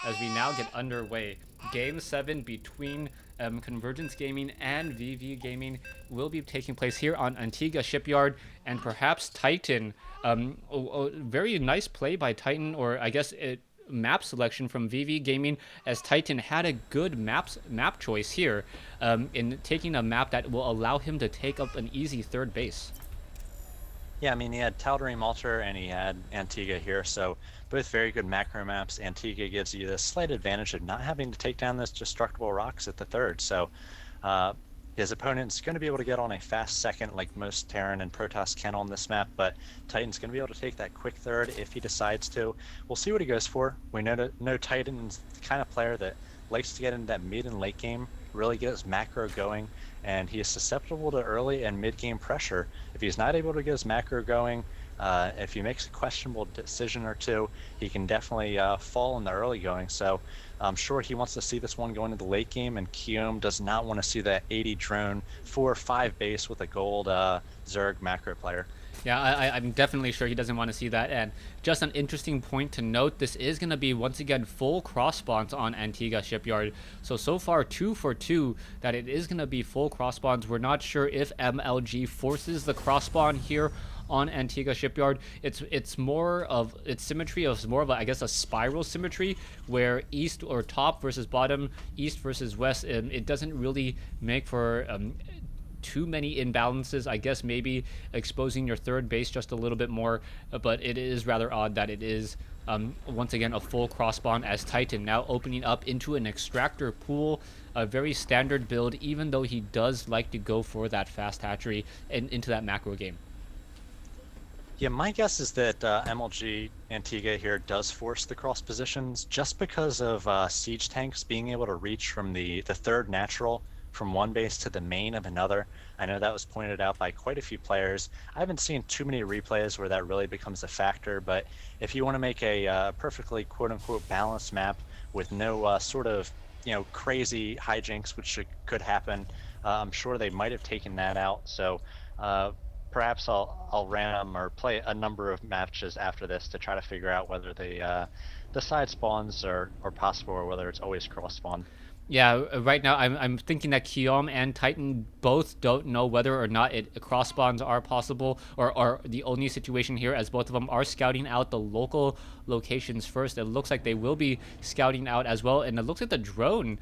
as we now get underway. Game 7 between Convergence Gaming and vV Gaming will be taking place here on Antigua Shipyard, and perhaps Titan. Very nice play by Titan, or I guess map selection from vV Gaming, as Titan had a good map choice here in taking a map that will allow him to take up an easy third base. Yeah, I mean, he had Tal'Darim Altar and he had Antigua here, so both very good macro maps. Antigua gives you the slight advantage of not having to take down those destructible rocks at the third, so his opponent's going to be able to get on a fast second like most Terran and Protoss can on this map, but Titan's going to be able to take that quick third if he decides to. We'll see what he goes for. We know Titan's the kind of player that likes to get into that mid and late game, really get his macro going, and he is susceptible to early and mid game pressure. If he's not able to get his macro going, if he makes a questionable decision or two, he can definitely fall in the early going. So I'm sure he wants to see this one go into the late game, and Kiyomi does not want to see that 80 drone 4-5 base with a gold Zerg macro player. Yeah, I'm definitely sure he doesn't want to see that. And just an interesting point to note, this is going to be, once again, full cross spawns on Antigua Shipyard. So far, 2 for 2, that it is going to be full cross spawns. We're not sure if MLG forces the cross spawn here on Antigua Shipyard. It's more of, its symmetry is more of, I guess, a spiral symmetry, where east or top versus bottom, east versus west, it doesn't really make for too many imbalances. I guess maybe exposing your third base just a little bit more, but it is rather odd that it is once again a full cross spawn, as Titan now opening up into an extractor pool, a very standard build, even though he does like to go for that fast hatchery and into that macro game. Yeah, my guess is that MLG Antigua here does force the cross positions just because of siege tanks being able to reach from the third natural from one base to the main of another. I know that was pointed out by quite a few players. I haven't seen too many replays where that really becomes a factor, but if you want to make a perfectly quote-unquote balanced map with no sort of crazy hijinks, which could happen, I'm sure they might have taken that out. So perhaps I'll ram or play a number of matches after this to try to figure out whether the side spawns are possible or whether it's always cross spawn. Yeah, right now I'm thinking that Kiyomi and Titan both don't know whether or not cross spawns are possible, or the only situation here, as both of them are scouting out the local locations first. It looks like they will be scouting out as well, and it looks like the drone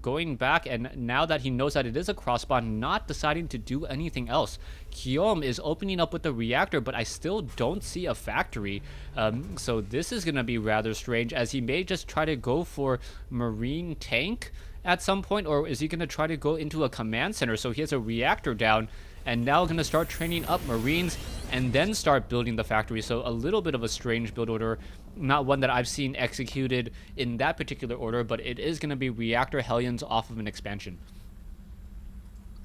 going back, and now that he knows that it is a cross spawn, not deciding to do anything else. Kiyomi is opening up with the reactor, but I still don't see a factory. So this is going to be rather strange, as he may just try to go for Marine tank at some point, or is he going to try to go into a command center? So he has a reactor down, and now going to start training up Marines and then start building the factory. So a little bit of a strange build order, not one that I've seen executed in that particular order, but it is going to be reactor Hellions off of an expansion.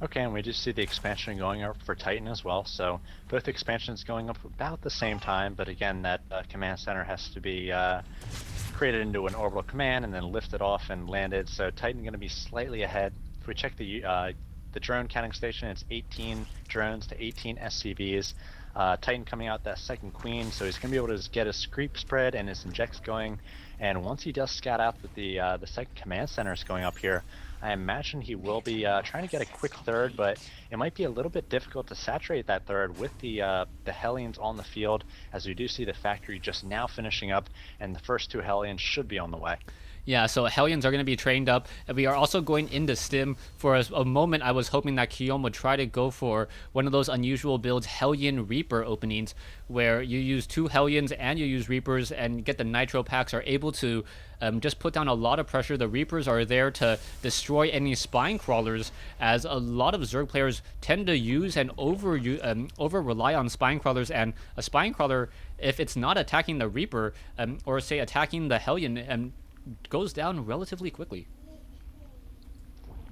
Okay, and we just see the expansion going up for Titan as well, so both expansions going up about the same time, but again, that command center has to be created into an orbital command and then lifted off and landed, so Titan going to be slightly ahead. If we check the drone counting station, it's 18 drones to 18 SCVs. Titan coming out that second queen, so he's going to be able to get his creep spread and his injects going, and once he does scout out that the second command center is going up here, I imagine he will be trying to get a quick third, but it might be a little bit difficult to saturate that third with the Hellions on the field, as we do see the factory just now finishing up, and the first 2 Hellions should be on the way. Yeah, so Hellions are going to be trained up. And we are also going into Stim. For a moment, I was hoping that Kiyomi would try to go for one of those unusual builds, Hellion Reaper openings, where you use 2 Hellions and you use Reapers and get the Nitro packs, are able to just put down a lot of pressure. The Reapers are there to destroy any spine crawlers, as a lot of Zerg players tend to use and over rely on spine crawlers, and a spine crawler, if it's not attacking the Reaper or say attacking the Hellion, goes down relatively quickly.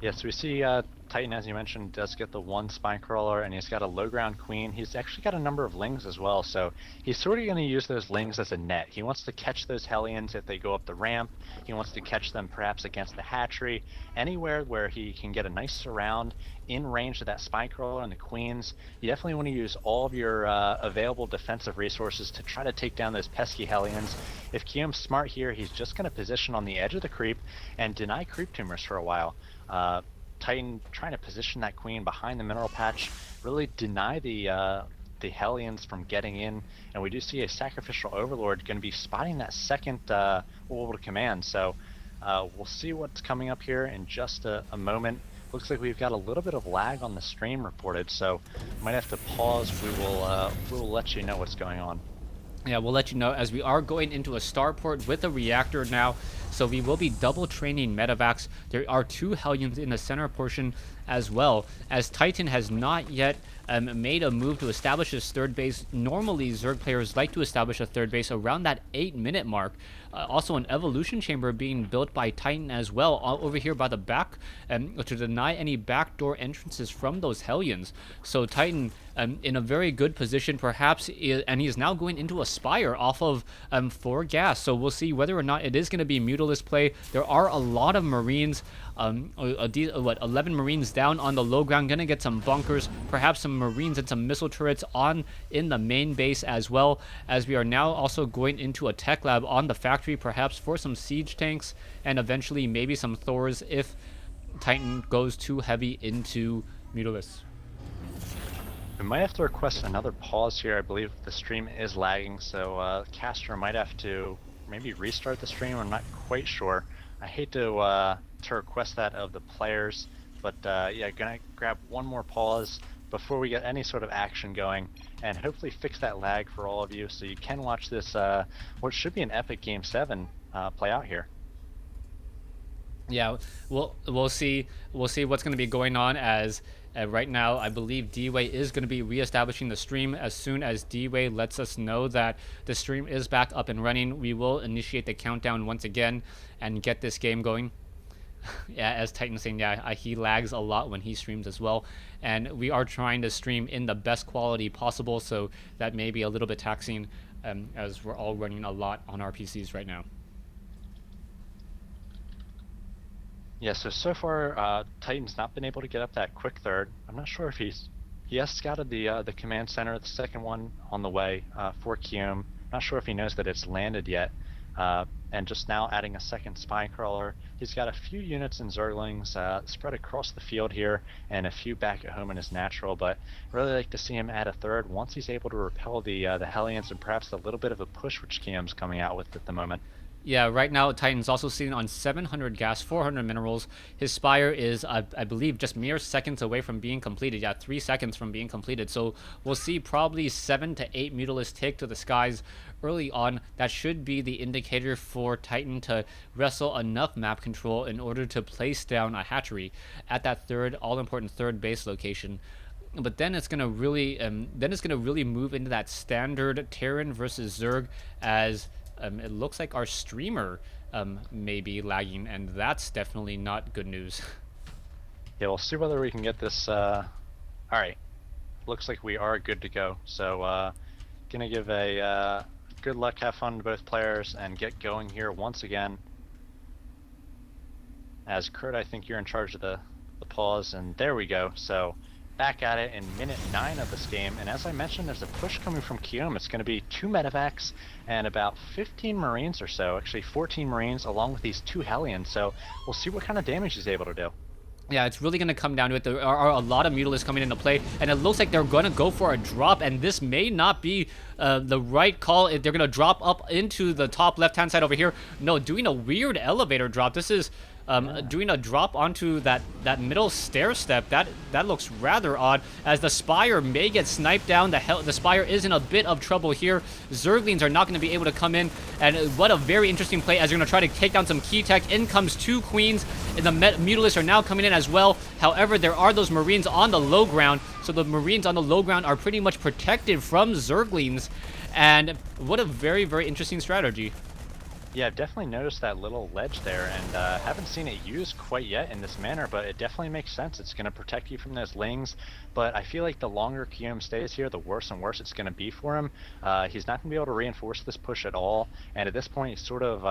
Yes, we see Titan, as you mentioned, does get the one spine crawler, and he's got a low ground queen. He's actually got a number of lings as well, so he's sort of going to use those lings as a net. He wants to catch those Hellions if they go up the ramp. He wants to catch them perhaps against the hatchery, anywhere where he can get a nice surround in range of that spine crawler and the queens. You definitely want to use all of your available defensive resources to try to take down those pesky Hellions. If Kiyome's smart here, he's just going to position on the edge of the creep and deny creep tumors for a while. Titan trying to position that queen behind the mineral patch, really deny the Hellions from getting in, and we do see a sacrificial overlord going to be spotting that second orbital command. So we'll see what's coming up here in just a moment. Looks like we've got a little bit of lag on the stream reported, so might have to pause. We will let you know what's going on. Yeah, we'll let you know as we are going into a starport with a reactor now. So we will be double training medevacs. There are 2 Hellions in the center portion as well, as Titan has not yet made a move to establish his third base. Normally, Zerg players like to establish a third base around that 8-minute mark. Also, an evolution chamber being built by Titan as well, over here by the back, to deny any backdoor entrances from those Hellions. So Titan in a very good position, perhaps, and he is now going into a Spire off of 4 gas. So we'll see whether or not it is going to be Mutalisk play. There are a lot of Marines. 11 Marines down on the low ground, gonna get some bunkers, perhaps some Marines and some missile turrets in the main base, as well as we are now also going into a tech lab on the factory, perhaps for some siege tanks and eventually maybe some Thors if Titan goes too heavy into Mutalisk. We might have to request another pause here. I believe the stream is lagging, so Caster might have to maybe restart the stream. I'm not quite sure. I hate to request that of the players, but yeah, gonna grab one more pause before we get any sort of action going, and hopefully fix that lag for all of you, so you can watch this what should be an epic Game 7 play out here. Yeah, we'll see what's going to be going on, as right now I believe D-Way is going to be reestablishing the stream. As soon as D-Way lets us know that the stream is back up and running, we will initiate the countdown once again and get this game going. Yeah, as Titan's saying, yeah, he lags a lot when he streams as well, and we are trying to stream in the best quality possible, so that may be a little bit taxing, as we're all running a lot on our PCs right now. Yeah, so far Titan's not been able to get up that quick third. I'm not sure if he has scouted the command center, the second one on the way for Kiyome. Not sure if he knows that it's landed yet. And just now adding a second spine crawler. He's got a few units in Zerglings spread across the field here, and a few back at home in his natural, but really like to see him add a third once he's able to repel the Hellions, and perhaps a little bit of a push which Kiyome's coming out with at the moment. Yeah, right now Titan's also sitting on 700 gas, 400 minerals. His Spire is, I believe, just mere seconds away from being completed. Yeah, 3 seconds from being completed. So we'll see probably 7 to 8 Mutalisks take to the skies early on. That should be the indicator for Titan to wrestle enough map control in order to place down a hatchery at that all-important third base location. But then it's gonna really, move into that standard Terran versus Zerg, as it looks like our streamer may be lagging, and that's definitely not good news. Yeah, we'll see whether we can get this. Alright, looks like we are good to go. So gonna give a good luck, have fun to both players, and get going here once again. As Kurt, I think you're in charge of the pause, and there we go. So back at it in minute 9 of this game, and as I mentioned, there's a push coming from Kiyome. It's going to be 2 medevacs and about 15 Marines or so, actually 14 Marines, along with these 2 Hellions, so we'll see what kind of damage he's able to do. Yeah, it's really going to come down to it. There are a lot of Mutalisks coming into play, and it looks like they're going to go for a drop, and this may not be the right call. If they're going to drop up into the top left-hand side over here. No, doing a weird elevator drop. This is doing a drop onto that middle stair step. That looks rather odd, as the Spire may get sniped down. The Spire is in a bit of trouble here. Zerglings are not going to be able to come in, and what a very interesting play, as you're going to try to take down some key tech. In comes 2 Queens, and the Mutalisks are now coming in as well. However, there are those Marines on the low ground, so the Marines on the low ground are pretty much protected from Zerglings, and what a very, very interesting strategy. Yeah, I've definitely noticed that little ledge there, and haven't seen it used quite yet in this manner, but it definitely makes sense. It's going to protect you from those lings, but I feel like the longer Kiyomi stays here, the worse and worse it's going to be for him. He's not going to be able to reinforce this push at all, and at this point, he's sort of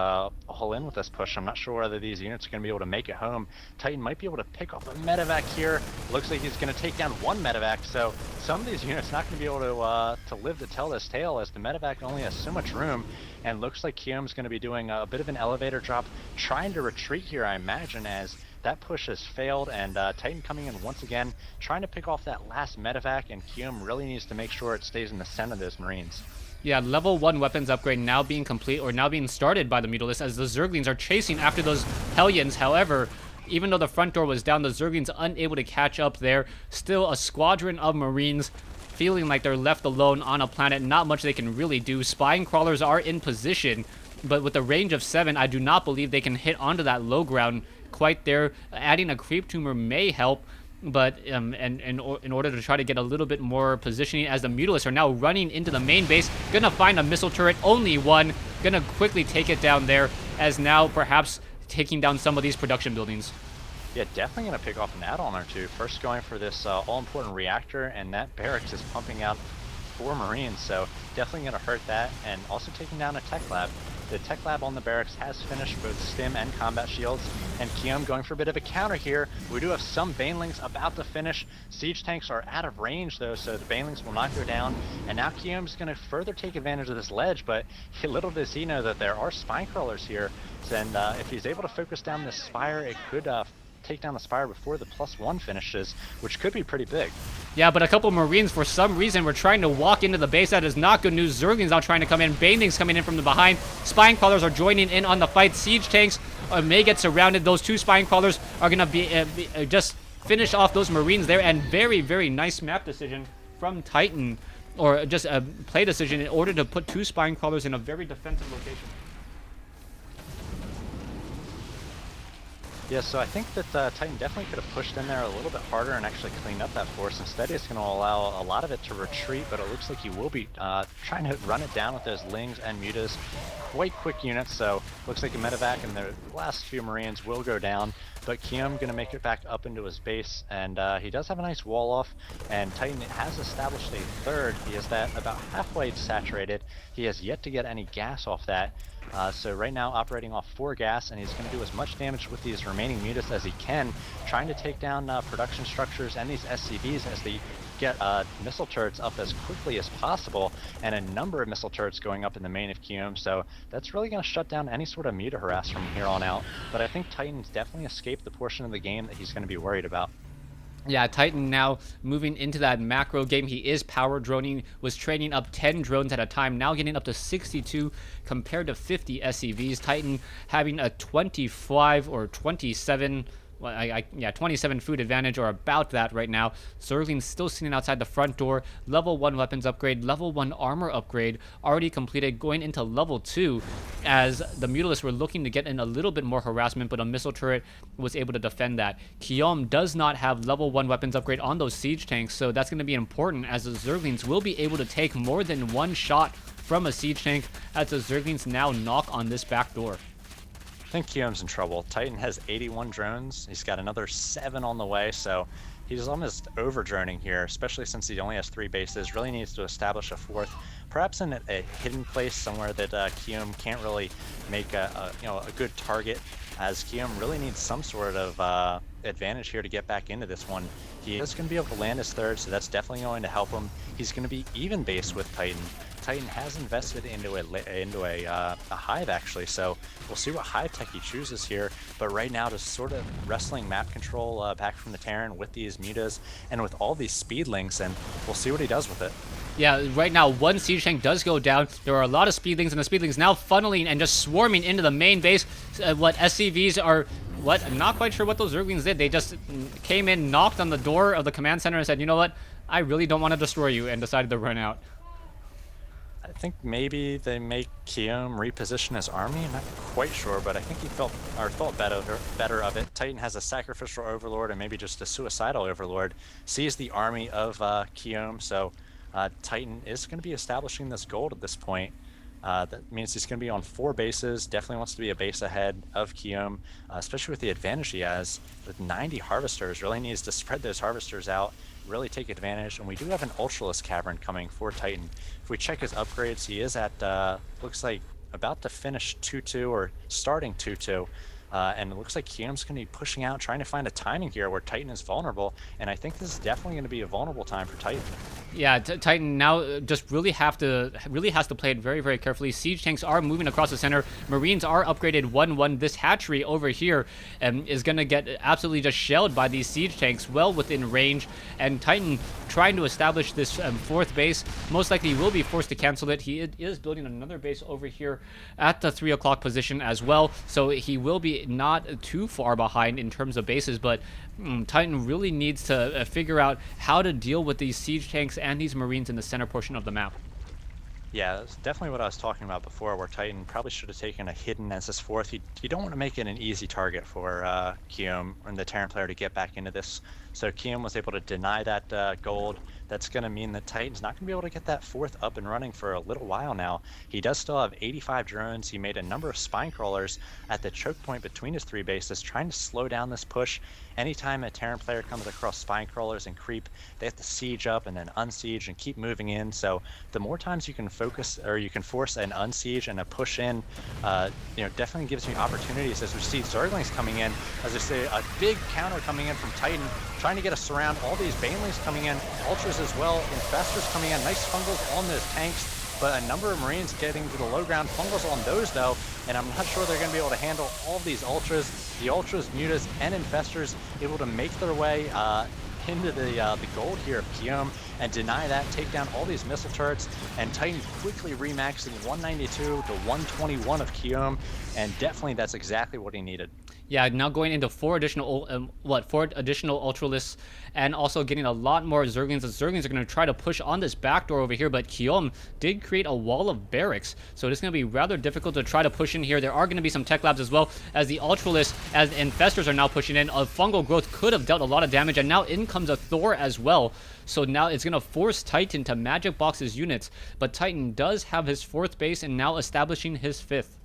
all in with this push. I'm not sure whether these units are going to be able to make it home. Titan might be able to pick off a medevac here. Looks like he's going to take down one medevac, so some of these units not going to be able to live to tell this tale, as the medevac only has so much room, and looks like Kiyomi's going to be doing a bit of an elevator drop, trying to retreat here, I imagine, as that push has failed, and Titan coming in once again, trying to pick off that last medevac, and Kiyomi really needs to make sure it stays in the center of those Marines. Yeah, level 1 weapons upgrade now being complete, or now being started by the Mutalisks, as the Zerglings are chasing after those Hellions. However, even though the front door was down, the Zerglings unable to catch up there. Still a squadron of Marines feeling like they're left alone on a planet. Not much they can really do. Spine crawlers are in position, but with a range of 7, I do not believe they can hit onto that low ground quite there. Adding a creep tumor may help, but in order to try to get a little bit more positioning, as the Mutalisks are now running into the main base, gonna find a missile turret, only one, gonna quickly take it down there, as now perhaps taking down some of these production buildings. Yeah, definitely going to pick off an add-on or two. First going for this all-important reactor, and that barracks is pumping out 4 Marines, so definitely going to hurt that, and also taking down a tech lab. The tech lab on the barracks has finished both stim and combat shields, and Kiyomi going for a bit of a counter here. We do have some Banelings about to finish. Siege tanks are out of range though, so the Banelings will not go down, and now Kiyomi's going to further take advantage of this ledge, but little does he know that there are spine crawlers here, and if he's able to focus down this spire, it could take down the spire before the +1 finishes, which could be pretty big. Yeah, but a couple Marines, for some reason, were trying to walk into the base. That is not good news. Zerglings now trying to come in. Banelings coming in from the behind. Spine crawlers are joining in on the fight. Siege tanks may get surrounded. Those 2 spine crawlers are going to be just finish off those Marines there. And very, very nice map decision from Titan, or just a play decision in order to put 2 spine crawlers in a very defensive location. Yeah, so I think that Titan definitely could have pushed in there a little bit harder and actually cleaned up that force. Instead, it's going to allow a lot of it to retreat, but it looks like he will be trying to run it down with those Lings and Mutas. Quite quick units, so looks like a medevac and the last few Marines will go down, but Kiyomi going to make it back up into his base, and he does have a nice wall off, and Titan has established a third. He is that about halfway saturated. He has yet to get any gas off that. So right now operating off 4 gas, and he's going to do as much damage with these remaining Mutas as he can, trying to take down production structures and these SCVs as they get missile turrets up as quickly as possible, and a number of missile turrets going up in the main of Kiyomi, so that's really going to shut down any sort of Muta harass from here on out. But I think Titan's definitely escaped the portion of the game that he's going to be worried about. Yeah, Titan now moving into that macro game. He is power droning, was training up 10 drones at a time, now getting up to 62 compared to 50 SCVs. Titan having a 25 or 27, well, 27 food advantage, or about that right now. Zergling's still sitting outside the front door. Level 1 weapons upgrade, level 1 armor upgrade already completed, going into level 2, as the Mutalisks were looking to get in a little bit more harassment, but a missile turret was able to defend that. Kiyomi does not have level 1 weapons upgrade on those siege tanks, so that's going to be important, as the Zerglings will be able to take more than 1 shot from a siege tank, as the Zerglings now knock on this back door. I think Kiyomi's in trouble. Titan has 81 drones. He's got another 7 on the way, so he's almost over droning here, especially since he only has 3 bases. Really needs to establish a 4th, perhaps in a hidden place somewhere that Kiyomi can't really make a good target, as Kiyomi really needs some sort of advantage here to get back into this one. He is going to be able to land his 3rd, so that's definitely going to help him. He's going to be even base with Titan. Titan has invested into a hive, actually, so we'll see what hive tech he chooses here. But right now, just sort of wrestling map control back from the Terran with these Mutas and with all these speedlings, and we'll see what he does with it. Yeah, right now 1 siege tank does go down. There are a lot of speedlings, and the speedlings now funneling and just swarming into the main base. What SCVs are... I'm not quite sure what those Zerglings did. They just came in, knocked on the door of the command center and said, you know what, I really don't want to destroy you, and decided to run out. I think maybe they make Kiyomi reposition his army. I'm not quite sure, but I think he thought better of it. Titan has a sacrificial overlord and maybe just a suicidal overlord. Sees the army of Kiyomi, so Titan is going to be establishing this gold at this point. That means he's going to be on 4 bases. Definitely wants to be a base ahead of Kiyomi, especially with the advantage he has with 90 harvesters. Really needs to spread those harvesters out, really take advantage. And we do have an Ultralisk Cavern coming for Titan. If we check his upgrades, he is at, looks like, about to finish 2-2 or starting 2-2. And it looks like Kiyomi's going to be pushing out, trying to find a timing here where Titan is vulnerable. And I think this is definitely going to be a vulnerable time for Titan. Yeah, Titan now just really has to play it very, very carefully. Siege tanks are moving across the center. Marines are upgraded 1-1. This hatchery over here is going to get absolutely just shelled by these siege tanks well within range. And Titan trying to establish this 4th base. Most likely will be forced to cancel it. He is building another base over here at the 3 o'clock position as well. So he will be not too far behind in terms of bases, but Titan really needs to figure out how to deal with these siege tanks and these Marines in the center portion of the map. Yeah, that's definitely what I was talking about before, where Titan probably should have taken a hidden as his 4th. You don't want to make it an easy target for Kiyomi and the Terran player to get back into this. So Kiyomi was able to deny that gold. That's going to mean that Titan's not going to be able to get that 4th up and running for a little while now. He does still have 85 drones. He made a number of spine crawlers at the choke point between his 3 bases, trying to slow down this push. Anytime a Terran player comes across spine crawlers and creep, they have to siege up and then unsiege and keep moving in. So the more times you can focus, or you can force an unsiege and a push in, definitely gives me opportunities. As we see Zerglings coming in, as I say, a big counter coming in from Titan, trying to get us around all these Banelings coming in, Ultras as well, Infestors coming in, nice fungals on those tanks, but a number of Marines getting to the low ground, fungals on those though, and I'm not sure they're going to be able to handle all of these Ultras. The Ultras, Mutas, and Infestors able to make their way into the gold here of Kiyomi and deny that, take down all these missile turrets, and Titan quickly remaxing 192 to 121 of Kiyomi, and definitely that's exactly what he needed. Yeah, now going into 4 additional Ultralisks, and also getting a lot more Zerglings. The Zerglings are going to try to push on this back door over here, but Kiyomi did create a wall of barracks, so it's going to be rather difficult to try to push in here. There are going to be some tech labs as well, as the Ultralisks, as Infestors are now pushing in. A fungal growth could have dealt a lot of damage, and now in comes a Thor as well. So now it's going to force Titan to magic box his units, but Titan does have his 4th base and now establishing his 5th.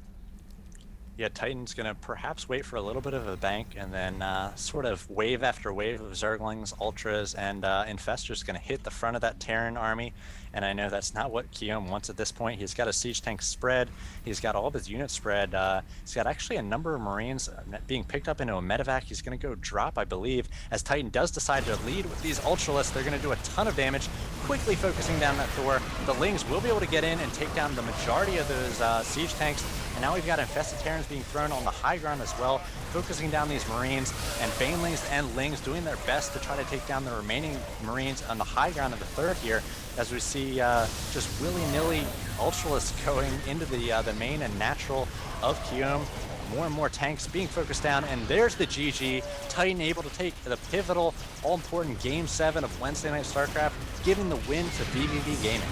Yeah, Titan's going to perhaps wait for a little bit of a bank, and then sort of wave after wave of Zerglings, Ultras, and Infestors going to hit the front of that Terran army. And I know that's not what Kiyomi wants at this point. He's got a siege tank spread. He's got all of his units spread. He's got actually a number of Marines being picked up into a medevac. He's going to go drop, I believe, as Titan does decide to lead with these Ultralisks. They're going to do a ton of damage, quickly focusing down that Thor. The Lings will be able to get in and take down the majority of those siege tanks. And now we've got infested Terrans being thrown on the high ground as well, focusing down these Marines, and Banelings and Lings doing their best to try to take down the remaining Marines on the high ground of the 3rd here, as we see just willy-nilly Ultralisks going into the main and natural of Kiyomi. More and more tanks being focused down, and there's the GG. Titan able to take the pivotal, all-important Game 7 of Wednesday Night StarCraft, giving the win to vVv Gaming.